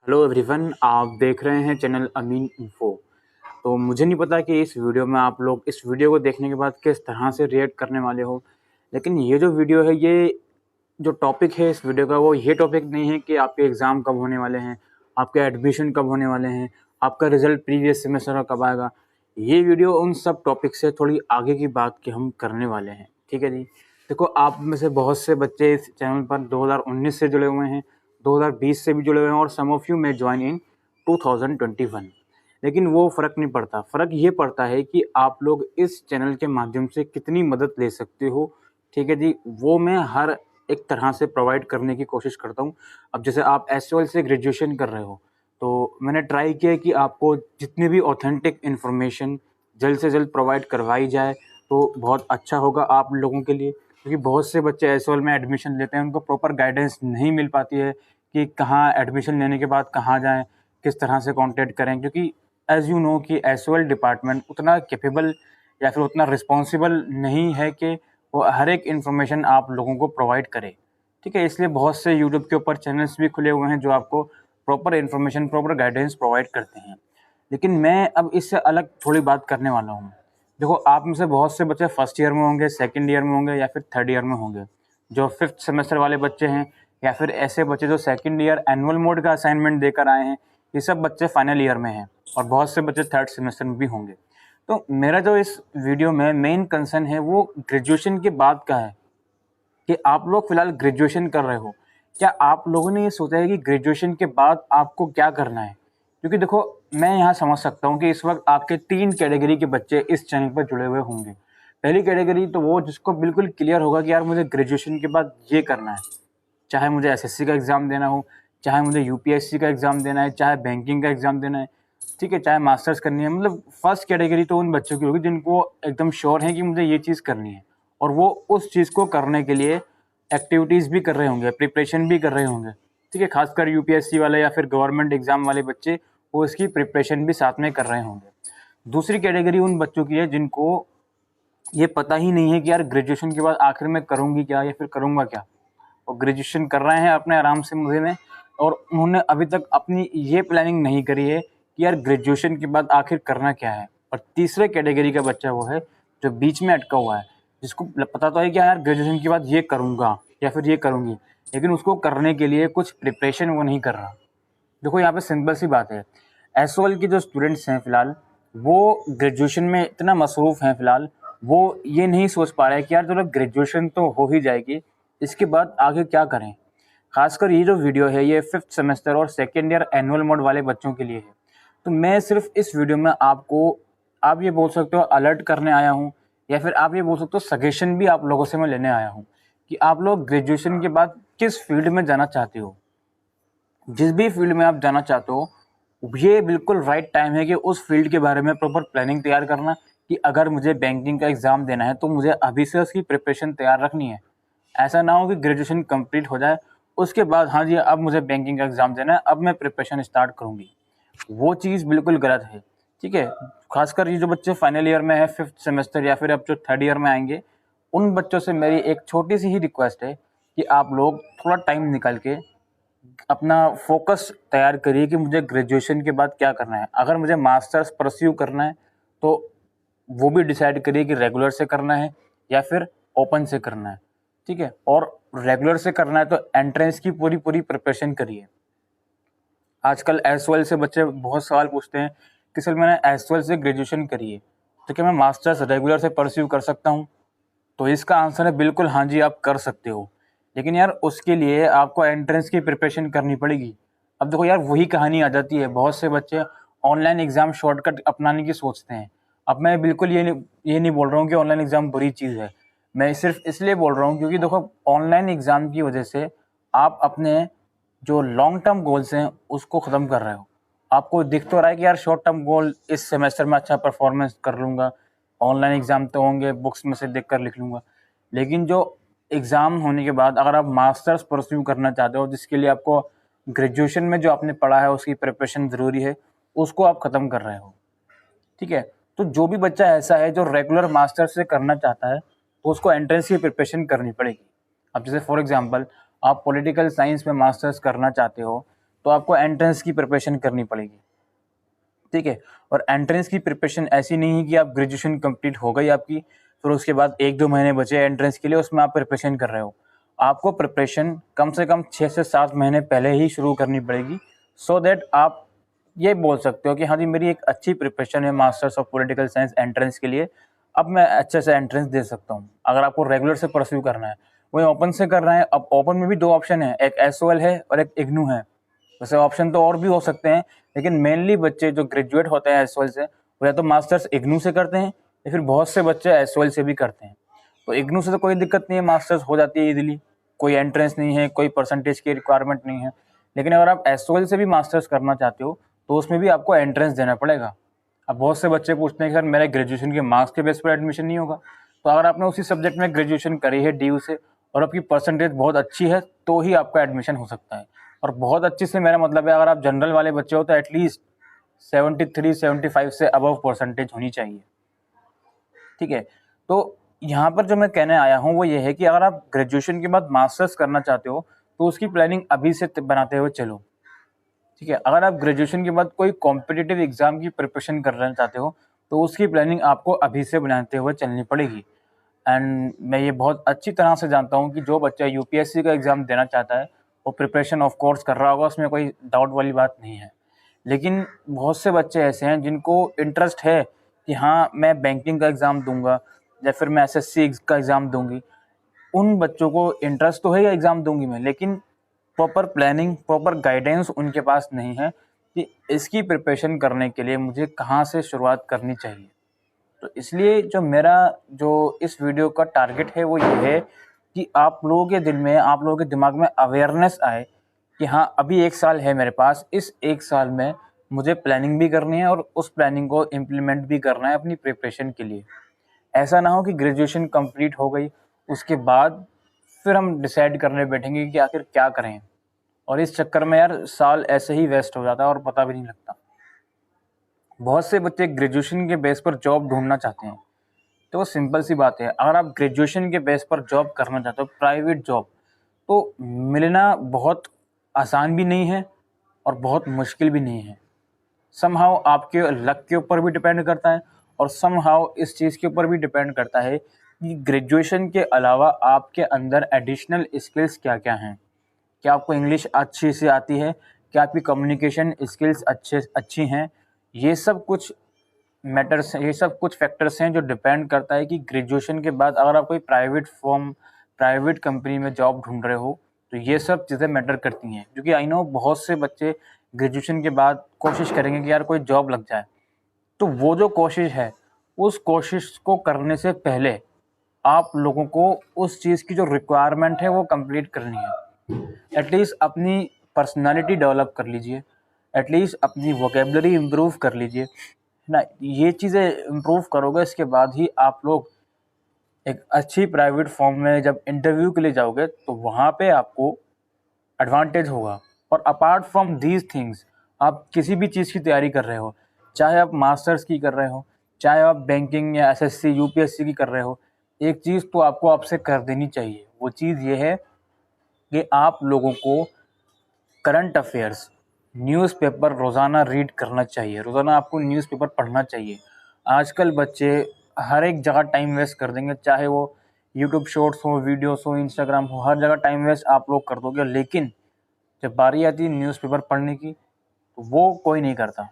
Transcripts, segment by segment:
Hello everyone, आप देख रहे हैं चैनल अमीन इन्फो। तो मुझे नहीं पता कि इस वीडियो में आप लोग इस वीडियो को देखने के बाद किस तरह से रिएक्ट करने वाले हो। लेकिन ये जो वीडियो है, ये जो टॉपिक है इस वीडियो का, वो ये टॉपिक नहीं है कि आपके एग्ज़ाम कब होने वाले हैं, आपके एडमिशन कब होने वाले हैं, आपका रिजल्ट प्रीवियस सेमेस्टर का कब आएगा। ये वीडियो उन सब टॉपिक से थोड़ी आगे की बात की हम करने वाले हैं। ठीक है जी। देखो, आप में से बहुत से बच्चे इस चैनल पर 2019 से जुड़े हुए हैं, 2020 से भी जुड़े हुए हैं, और सम ऑफ यू में ज्वाइन इन 2021। लेकिन वो फ़र्क नहीं पड़ता। फ़र्क ये पड़ता है कि आप लोग इस चैनल के माध्यम से कितनी मदद ले सकते हो। ठीक है जी, वो मैं हर एक तरह से प्रोवाइड करने की कोशिश करता हूँ। अब जैसे आप एसओएल से ग्रेजुएशन कर रहे हो, तो मैंने ट्राई किया है कि आपको जितनी भी ऑथेंटिक इन्फॉर्मेशन जल्द से जल्द प्रोवाइड करवाई जाए तो बहुत अच्छा होगा आप लोगों के लिए। क्योंकि बहुत से बच्चे एसओएल में एडमिशन लेते हैं, उनको प्रॉपर गाइडेंस नहीं मिल पाती है कि कहाँ एडमिशन लेने के बाद कहाँ जाएँ, किस तरह से कॉन्टैक्ट करें। क्योंकि एज़ यू नो कि एसओएल डिपार्टमेंट उतना कैपेबल या फिर उतना रिस्पॉन्सिबल नहीं है कि वो हर एक इन्फॉर्मेशन आप लोगों को प्रोवाइड करे। ठीक है, इसलिए बहुत से यूट्यूब के ऊपर चैनल्स भी खुले हुए हैं जो आपको proper information, proper guidance provide करते हैं। लेकिन मैं अब इससे अलग थोड़ी बात करने वाला हूँ। देखो, आप में से बहुत से बच्चे फर्स्ट ईयर में होंगे, सेकंड ईयर में होंगे, या फिर थर्ड ईयर में होंगे। जो फिफ्थ सेमेस्टर वाले बच्चे हैं, या फिर ऐसे बच्चे जो सेकंड ईयर एनुअल मोड का असाइनमेंट देकर आए हैं, ये सब बच्चे फाइनल ईयर में हैं, और बहुत से बच्चे थर्ड सेमेस्टर में भी होंगे। तो मेरा जो इस वीडियो में मेन कंसर्न है वो ग्रेजुएशन के बाद का है कि आप लोग फिलहाल ग्रेजुएशन कर रहे हो। क्या आप लोगों ने ये सोचा है कि ग्रेजुएशन के बाद आपको क्या करना है? क्योंकि देखो, मैं यहाँ समझ सकता हूँ कि इस वक्त आपके 3 कैटेगरी के बच्चे इस चैनल पर जुड़े हुए होंगे। पहली कैटेगरी तो वो जिसको बिल्कुल क्लियर होगा कि यार मुझे ग्रेजुएशन के बाद ये करना है। चाहे मुझे एसएससी का एग्ज़ाम देना हो, चाहे मुझे यूपीएससी का एग्ज़ाम देना है, चाहे बैंकिंग का एग्ज़ाम देना है, ठीक है, चाहे मास्टर्स करनी है। मतलब फर्स्ट कैटेगरी तो उन बच्चों की होगी जिनको एकदम श्योर है कि मुझे ये चीज़ करनी है, और वो उस चीज़ को करने के लिए एक्टिविटीज़ भी कर रहे होंगे, प्रिपरेशन भी कर रहे होंगे। ठीक है, खासकर यूपीएससी वाले या फिर गवर्नमेंट एग्ज़ाम वाले बच्चे, वो इसकी प्रिपरेशन भी साथ में कर रहे होंगे। दूसरी कैटेगरी उन बच्चों की है जिनको ये पता ही नहीं है कि यार ग्रेजुएशन के बाद आखिर में करूँगी क्या या फिर करूँगा क्या। और ग्रेजुएशन कर रहे हैं अपने आराम से मज़े में, और उन्होंने अभी तक अपनी ये प्लानिंग नहीं करी है कि यार ग्रेजुएशन के बाद आखिर करना क्या है। और तीसरे कैटेगरी का बच्चा वो है जो बीच में अटका हुआ है, जिसको पता तो है कि यार ग्रेजुएशन के बाद ये करूँगा या फिर ये करूँगी, लेकिन उसको करने के लिए कुछ प्रिपरेशन वो नहीं कर रहा। देखो, यहाँ पे सिंपल सी बात है, एसओएल के जो स्टूडेंट्स हैं फ़िलहाल, वो ग्रेजुएशन में इतना मसरूफ़ हैं फ़िलहाल, वो ये नहीं सोच पा रहे हैं कि यार चलो ग्रेजुएशन तो हो ही जाएगी, इसके बाद आगे क्या करें। खासकर ये जो वीडियो है, ये फिफ्थ सेमेस्टर और सेकेंड ईयर एनुअल मोड वाले बच्चों के लिए है। तो मैं सिर्फ इस वीडियो में आपको, आप ये बोल सकते हो, अलर्ट करने आया हूँ, या फिर आप ये बोल सकते हो सजेशन भी आप लोगों से मैं लेने आया हूँ कि आप लोग ग्रेजुएशन के बाद किस फील्ड में जाना चाहते हो। जिस भी फील्ड में आप जाना चाहते हो, ये बिल्कुल राइट टाइम है कि उस फील्ड के बारे में प्रॉपर प्लानिंग तैयार करना कि अगर मुझे बैंकिंग का एग्ज़ाम देना है तो मुझे अभी से उसकी प्रिपरेशन तैयार रखनी है। ऐसा ना हो कि ग्रेजुएशन कंप्लीट हो जाए, उसके बाद हाँ जी अब मुझे बैंकिंग का एग्ज़ाम देना है, अब मैं प्रिपरेशन स्टार्ट करूँगी। वो चीज़ बिल्कुल गलत है। ठीक है, खासकर ये जो बच्चे फाइनल ईयर में है, फिफ्थ सेमेस्टर, या फिर अब जो थर्ड ईयर में आएंगे, उन बच्चों से मेरी एक छोटी सी ही रिक्वेस्ट है कि आप लोग थोड़ा टाइम निकाल के अपना फोकस तैयार करिए कि मुझे ग्रेजुएशन के बाद क्या करना है। अगर मुझे मास्टर्स परस्यू करना है तो वो भी डिसाइड करिए कि रेगुलर से करना है या फिर ओपन से करना है। ठीक है, और रेगुलर से करना है तो एंट्रेंस की पूरी पूरी प्रिपरेशन करिए। आजकल एसओएल से बच्चे बहुत सवाल पूछते हैं कि सर मैंने एसओएल से ग्रेजुएशन करी है, तो क्या मैं मास्टर्स रेगुलर से परस्यू कर सकता हूँ? तो इसका आंसर है बिल्कुल हाँ जी, आप कर सकते हो। लेकिन यार उसके लिए आपको एंट्रेंस की प्रिपरेशन करनी पड़ेगी। अब देखो यार, वही कहानी आ जाती है, बहुत से बच्चे ऑनलाइन एग्ज़ाम शॉर्टकट अपनाने की सोचते हैं। अब मैं बिल्कुल ये नहीं बोल रहा हूँ कि ऑनलाइन एग्ज़ाम बुरी चीज़ है। मैं सिर्फ इसलिए बोल रहा हूँ क्योंकि देखो, ऑनलाइन एग्ज़ाम की वजह से आप अपने जो लॉन्ग टर्म गोल्स हैं उसको ख़त्म कर रहे हो। आपको दिख तो रहा है कि यार शॉर्ट टर्म गोल, इस सेमेस्टर में अच्छा परफॉर्मेंस कर लूँगा, ऑनलाइन एग्ज़ाम तो होंगे, बुक्स में से देख कर लिख लूँगा। लेकिन जो एग्ज़ाम होने के बाद अगर आप मास्टर्स परस्यू करना चाहते हो, जिसके लिए आपको ग्रेजुएशन में जो आपने पढ़ा है उसकी प्रिपरेशन ज़रूरी है, उसको आप ख़त्म कर रहे हो। ठीक है, तो जो भी बच्चा ऐसा है जो रेगुलर मास्टर्स से करना चाहता है, तो उसको एंट्रेंस की प्रिपरेशन करनी पड़ेगी। अब जैसे फॉर एग्ज़ाम्पल आप पॉलिटिकल साइंस में मास्टर्स करना चाहते हो, तो आपको एंट्रेंस की प्रिपरेशन करनी पड़ेगी, ठीक है। और एंट्रेंस की प्रिपरेशन ऐसी नहीं है कि आप ग्रेजुएशन कंप्लीट हो गई आपकी, फिर उसके बाद 1-2 महीने बचे एंट्रेंस के लिए, उसमें आप प्रिपरेशन कर रहे हो। आपको प्रिपरेशन कम से कम 6 से 7 महीने पहले ही शुरू करनी पड़ेगी, सो दैट आप ये बोल सकते हो कि हाँ जी, मेरी एक अच्छी प्रिपरेशन है masters of political science entrance के लिए, अब मैं अच्छे से एंट्रेंस दे सकता हूँ। अगर आपको रेगुलर से परस्यू करना है, वही ओपन से करना है, अब ओपन में भी 2 ऑप्शन है, एक एसओएल है और एक इग्नू है। वैसे ऑप्शन तो और भी हो सकते हैं, लेकिन मेनली बच्चे जो ग्रेजुएट होते हैं एसओएल से, वो या तो मास्टर्स इग्नू से करते हैं या फिर बहुत से बच्चे एसओएल से भी करते हैं। तो इग्नू से तो कोई दिक्कत नहीं है, मास्टर्स हो जाती है इजीली, कोई एंट्रेंस नहीं है, कोई परसेंटेज की रिक्वायरमेंट नहीं है। लेकिन अगर आप एसओएल से भी मास्टर्स करना चाहते हो तो उसमें भी आपको एंट्रेंस देना पड़ेगा। अब बहुत से बच्चे पूछते हैं कि सर मेरे ग्रेजुएशन के मार्क्स के बेस पर एडमिशन नहीं होगा। तो अगर आपने उसी सब्जेक्ट में ग्रेजुएशन करी है डीयू से और आपकी परसेंटेज बहुत अच्छी है तो ही आपका एडमिशन हो सकता है। और बहुत अच्छी से मेरा मतलब है, अगर आप जनरल वाले बच्चे हो तो एटलीस्ट 73-75 से अबव परसेंटेज होनी चाहिए, ठीक है। तो यहाँ पर जो मैं कहने आया हूँ वो ये है कि अगर आप ग्रेजुएशन के बाद मास्टर्स करना चाहते हो तो उसकी प्लानिंग अभी से बनाते हुए चलो, ठीक है। अगर आप ग्रेजुएशन के बाद कोई कॉम्पिटिटिव एग्जाम की प्रिपरेशन करना चाहते हो तो उसकी प्लानिंग आपको अभी से बनाते हुए चलनी पड़ेगी। एंड मैं ये बहुत अच्छी तरह से जानता हूँ कि जो बच्चा यूपीएससी का एग्ज़ाम देना चाहता है वो प्रिपरेशन ऑफ कोर्स कर रहा होगा, उसमें कोई डाउट वाली बात नहीं है। लेकिन बहुत से बच्चे ऐसे हैं जिनको इंटरेस्ट है कि हाँ मैं बैंकिंग का एग्ज़ाम दूंगा या फिर मैं एसएससी का एग्ज़ाम दूंगी। उन बच्चों को इंटरेस्ट तो है या एग्ज़ाम दूंगी मैं, लेकिन प्रॉपर प्लानिंग, प्रॉपर गाइडेंस उनके पास नहीं है कि इसकी प्रिपरेशन करने के लिए मुझे कहाँ से शुरुआत करनी चाहिए। तो इसलिए जो इस वीडियो का टारगेट है वो ये है कि आप लोगों के दिल में, आप लोगों के दिमाग में अवेयरनेस आए कि हाँ अभी 1 साल है मेरे पास, इस 1 साल में मुझे प्लानिंग भी करनी है और उस प्लानिंग को इम्प्लीमेंट भी करना है अपनी प्रिपरेशन के लिए। ऐसा ना हो कि ग्रेजुएशन कंप्लीट हो गई उसके बाद फिर हम डिसाइड करने बैठेंगे कि आखिर क्या करें, और इस चक्कर में यार साल ऐसे ही वेस्ट हो जाता है और पता भी नहीं लगता। बहुत से बच्चे ग्रेजुएशन के बेस पर जॉब ढूंढना चाहते हैं, तो वो सिंपल सी बात है, अगर आप ग्रेजुएशन के बेस पर जॉब करना चाहते हो प्राइवेट जॉब, तो मिलना बहुत आसान भी नहीं है और बहुत मुश्किल भी नहीं है। समहाउ आपके लक के ऊपर भी डिपेंड करता है और समहाउ इस चीज़ के ऊपर भी डिपेंड करता है कि ग्रेजुएशन के अलावा आपके अंदर एडिशनल स्किल्स क्या क्या हैं। क्या आपको इंग्लिश अच्छी से आती है, क्या आपकी कम्युनिकेशन स्किल्स अच्छी हैं। ये सब कुछ मैटर्स हैं, ये सब कुछ फैक्टर्स हैं जो डिपेंड करता है कि ग्रेजुएशन के बाद अगर आप कोई प्राइवेट कंपनी में जॉब ढूंढ रहे हो तो ये सब चीज़ें मैटर करती हैं। क्योंकि आई नो बहुत से बच्चे ग्रेजुएशन के बाद कोशिश करेंगे कि यार कोई जॉब लग जाए, तो वो जो कोशिश है उस कोशिश को करने से पहले आप लोगों को उस चीज़ की जो रिक्वायरमेंट है वो कंप्लीट करनी है। एटलीस्ट अपनी पर्सनालिटी डेवलप कर लीजिए, एटलीस्ट अपनी वोकेबलरी इम्प्रूव कर लीजिए, है ना। ये चीज़ें इम्प्रूव करोगे इसके बाद ही आप लोग एक अच्छी प्राइवेट फॉर्म में जब इंटरव्यू के लिए जाओगे तो वहाँ पे आपको एडवांटेज होगा। और अपार्ट फ्रॉम दीज थिंग्स, आप किसी भी चीज़ की तैयारी कर रहे हो, चाहे आप मास्टर्स की कर रहे हो, चाहे आप बैंकिंग या एसएससी यूपीएससी की कर रहे हो, एक चीज़ तो आपको आपसे कर देनी चाहिए। वो चीज़ ये है कि आप लोगों को करंट अफेयर्स, न्यूज़पेपर रोज़ाना रीड करना चाहिए, रोज़ाना आपको न्यूज़पेपर पढ़ना चाहिए। आजकल बच्चे हर एक जगह टाइम वेस्ट कर देंगे, चाहे वो यूट्यूब शॉर्ट्स हो, वीडियोस हो, इंस्टाग्राम हो, हर जगह टाइम वेस्ट आप लोग कर दोगे। लेकिन जब बारी आती है न्यूज़पेपर पढ़ने की तो वो कोई नहीं करता,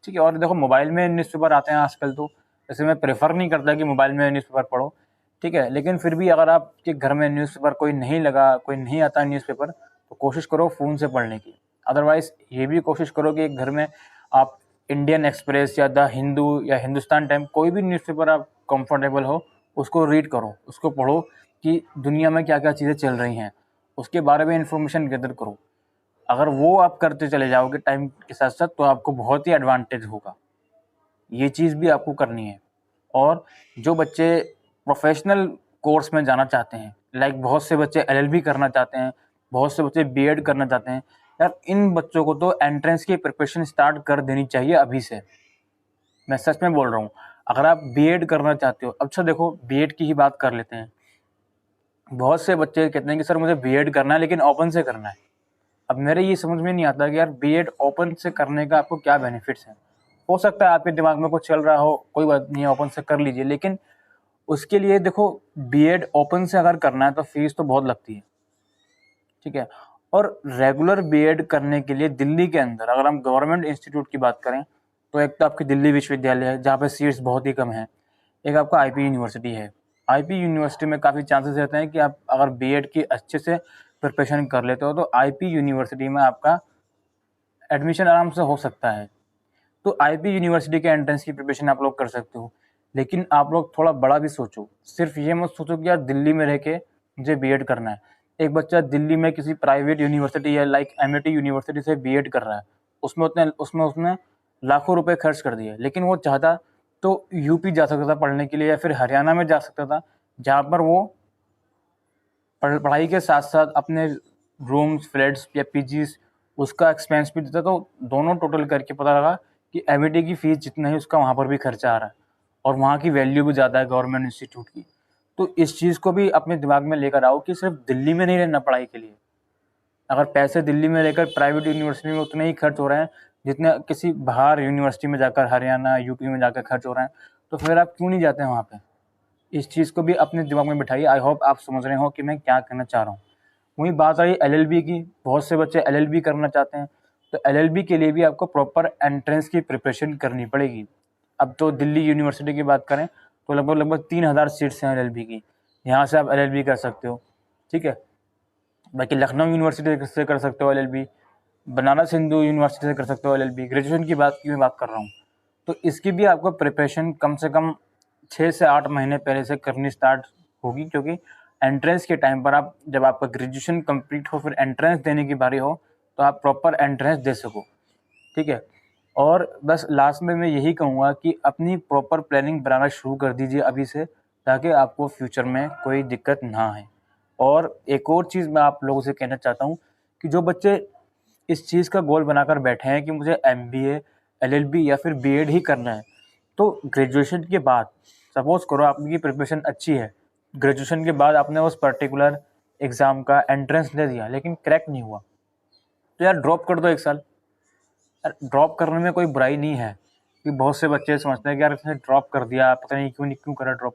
ठीक है। और देखो मोबाइल में न्यूज़पेपर आते हैं आजकल, तो वैसे मैं प्रेफर नहीं करता कि मोबाइल में न्यूज़पेपर पढ़ो, ठीक है। लेकिन फिर भी अगर आपके घर में न्यूज़पेपर कोई नहीं लगा, कोई नहीं आता न्यूज़पेपर, तो कोशिश करो फ़ोन से पढ़ने की। अदरवाइज़ ये भी कोशिश करो कि एक घर में आप इंडियन एक्सप्रेस या द हिंदू या हिंदुस्तान टाइम, कोई भी न्यूज़पेपर आप कंफर्टेबल हो उसको रीड करो, उसको पढ़ो कि दुनिया में क्या क्या चीज़ें चल रही हैं, उसके बारे में इंफॉर्मेशन गैदर करो। अगर वो आप करते चले जाओगे टाइम के साथ साथ तो आपको बहुत ही एडवांटेज होगा। ये चीज़ भी आपको करनी है। और जो बच्चे प्रोफेशनल कोर्स में जाना चाहते हैं, लाइक बहुत से बच्चे एलएलबी करना चाहते हैं, बहुत से बच्चे बीएड करना चाहते हैं, यार इन बच्चों को तो एंट्रेंस की प्रिपरेशन स्टार्ट कर देनी चाहिए अभी से। मैं सच में बोल रहा हूँ। अगर आप बीएड करना चाहते हो, अच्छा देखो बीएड की ही बात कर लेते हैं। बहुत से बच्चे कहते हैं कि सर मुझे बीएड करना है लेकिन ओपन से करना है। अब मेरे ये समझ में नहीं आता कि यार बीएड ओपन से करने का आपको क्या बेनिफिट्स हैं। हो सकता है आपके दिमाग में कुछ चल रहा हो, कोई बात नहीं है, ओपन से कर लीजिए, लेकिन उसके लिए देखो बीएड ओपन से अगर करना है तो फीस तो बहुत लगती है, ठीक है। और रेगुलर बीएड करने के लिए दिल्ली के अंदर अगर हम गवर्नमेंट इंस्टीट्यूट की बात करें तो एक तो आपकी दिल्ली विश्वविद्यालय है जहाँ पे सीट्स बहुत ही कम है, एक आपका आईपी यूनिवर्सिटी है। आईपी यूनिवर्सिटी में काफ़ी चांसेस रहते हैं कि आप अगर बीएड की अच्छे से प्रिपरेशन कर लेते हो तो आईपी यूनिवर्सिटी में आपका एडमिशन आराम से हो सकता है। तो आईपी यूनिवर्सिटी के एंट्रेंस की प्रिपरेशन आप लोग कर सकते हो, लेकिन आप लोग थोड़ा बड़ा भी सोचो। सिर्फ ये मत सोचो कि यार दिल्ली में रह के मुझे बीएड करना है। एक बच्चा दिल्ली में किसी प्राइवेट यूनिवर्सिटी या लाइक एमआईटी यूनिवर्सिटी से बीएड कर रहा है, उसमें उसने लाखों रुपए खर्च कर दिए, लेकिन वो चाहता तो यूपी जा सकता था पढ़ने के लिए या फिर हरियाणा में जा सकता था, जहाँ पर वो पढ़ाई के साथ साथ अपने रूम्स, फ्लैट्स या पीजीज उसका एक्सपेंस भी देता। तो दोनों टोटल करके पता लगा कि एमआईटी की फ़ीस जितना है उसका वहाँ पर भी खर्चा आ रहा है और वहाँ की वैल्यू भी ज़्यादा है गवर्नमेंट इंस्टीट्यूट की। तो इस चीज़ को भी अपने दिमाग में लेकर आओ कि सिर्फ दिल्ली में नहीं रहना पढ़ाई के लिए। अगर पैसे दिल्ली में लेकर प्राइवेट यूनिवर्सिटी में उतने ही खर्च हो रहे हैं जितने किसी बाहर यूनिवर्सिटी में जाकर हरियाणा यूपी में जाकर खर्च हो रहे हैं, तो फिर आप क्यों नहीं जाते हैं वहाँ पे। इस चीज़ को भी अपने दिमाग में बिठाइए। आई होप आप समझ रहे हो कि मैं क्या कहना चाह रहा हूँ। वहीं बात आई एलएलबी की, बहुत से बच्चे एलएलबी करना चाहते हैं, तो एलएलबी के लिए भी आपको प्रॉपर एंट्रेंस की प्रिपरेशन करनी पड़ेगी। अब तो दिल्ली यूनिवर्सिटी की बात करें तो लगभग 3000 सीट्स हैं एलएलबी की, यहाँ से आप एलएलबी कर सकते हो, ठीक है। बाकी लखनऊ यूनिवर्सिटी से कर सकते हो एलएलबी, बनारस हिंदू यूनिवर्सिटी से कर सकते हो एलएलबी। ग्रेजुएशन की बात की मैं बात कर रहा हूँ, तो इसकी भी आपको प्रिपरेशन कम से कम 6 से 8 महीने पहले से करनी स्टार्ट होगी, क्योंकि एंट्रेंस के टाइम पर आप जब आपका ग्रेजुएशन कंप्लीट हो फिर एंट्रेंस देने की बारी हो तो आप प्रॉपर एंट्रेंस दे सको, ठीक है। और बस लास्ट में मैं यही कहूँगा कि अपनी प्रॉपर प्लानिंग बनाना शुरू कर दीजिए अभी से, ताकि आपको फ्यूचर में कोई दिक्कत ना आए। और एक और चीज़ मैं आप लोगों से कहना चाहता हूँ कि जो बच्चे इस चीज़ का गोल बनाकर बैठे हैं कि मुझे एमबीए, एलएलबी या फिर बीएड ही करना है, तो ग्रेजुएशन के बाद सपोज़ करो आपकी प्रिपरेशन अच्छी है, ग्रेजुएशन के बाद आपने उस पर्टिकुलर एग्ज़ाम का एंट्रेंस दे दिया लेकिन क्रैक नहीं हुआ, तो यार ड्रॉप कर दो 1 साल। यार ड्रॉप करने में कोई बुराई नहीं है, कि बहुत से बच्चे समझते हैं कि यार इसने ड्रॉप कर दिया, पता नहीं क्यों करा ड्रॉप।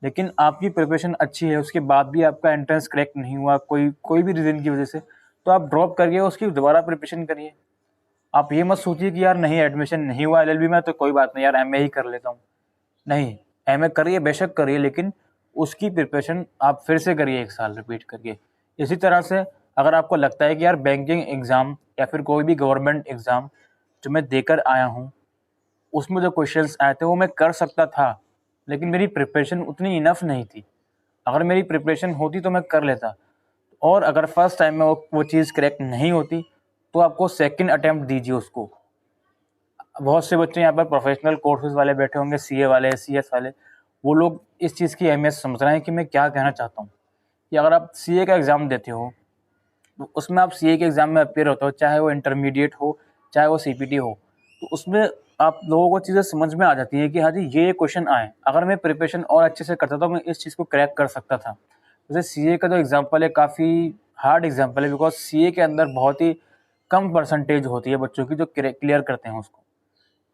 लेकिन आपकी प्रिपरेशन अच्छी है, उसके बाद भी आपका एंट्रेंस क्रैक नहीं हुआ कोई भी रीज़न की वजह से, तो आप ड्रॉप करिए, उसकी दोबारा प्रिपरेशन करिए। आप ये मत सोचिए कि यार नहीं एडमिशन नहीं हुआ एलएलबी में तो कोई बात नहीं यार एमए ही कर लेता हूँ। नहीं, एमए करिए, बेशक करिए, लेकिन उसकी प्रिपरेशन आप फिर से करिए 1 साल रिपीट करके। इसी तरह से अगर आपको लगता है कि यार बैंकिंग एग्ज़ाम या फिर कोई भी गवर्नमेंट एग्ज़ाम जो मैं देकर आया हूँ, उसमें जो क्वेश्चंस आए थे वो मैं कर सकता था, लेकिन मेरी प्रिपरेशन उतनी इनफ नहीं थी। अगर मेरी प्रिपरेशन होती तो मैं कर लेता, और अगर फर्स्ट टाइम में वो चीज़ करेक्ट नहीं होती तो आपको सेकंड अटेम्प्ट दीजिए उसको। बहुत से बच्चे यहाँ पर प्रोफेशनल कोर्सेज वाले बैठे होंगे, सीए वाले, सीएस वाले, वो लोग इस चीज़ की अहमियत समझ रहे हैं कि मैं क्या कहना चाहता हूँ। कि अगर आप सीए का एग्ज़ाम देते हो तो उसमें आप सीए के एग्ज़ाम में अपीयर होते हो, चाहे वो इंटरमीडिएट हो चाहे वो सीपीटी हो, तो उसमें आप लोगों को चीज़ें समझ में आ जाती है कि हाँ जी ये क्वेश्चन आए, अगर मैं प्रिपरेशन और अच्छे से करता तो मैं इस चीज़ को क्रैक कर सकता था। जैसे सीए का जो एग्जाम्पल है काफ़ी हार्ड एग्जाम्पल है, बिकॉज सीए के अंदर बहुत ही कम परसेंटेज होती है बच्चों की जो क्लियर करते हैं उसको,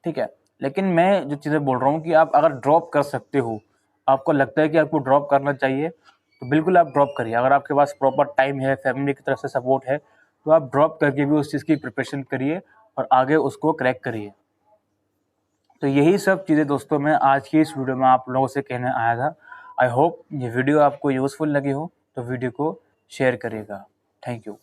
ठीक है। लेकिन मैं जो चीज़ें बोल रहा हूँ कि आप अगर ड्रॉप कर सकते हो, आपको लगता है कि आपको ड्रॉप करना चाहिए, तो बिल्कुल आप ड्रॉप करिए। अगर आपके पास प्रॉपर टाइम है, फैमिली की तरफ से सपोर्ट है, तो आप ड्रॉप करके भी उस चीज़ की प्रिपरेशन करिए और आगे उसको क्रैक करिए। तो यही सब चीज़ें दोस्तों मैं आज की इस वीडियो में आप लोगों से कहने आया था। आई होप ये वीडियो आपको यूज़फुल लगी हो, तो वीडियो को शेयर करिएगा। Thank you.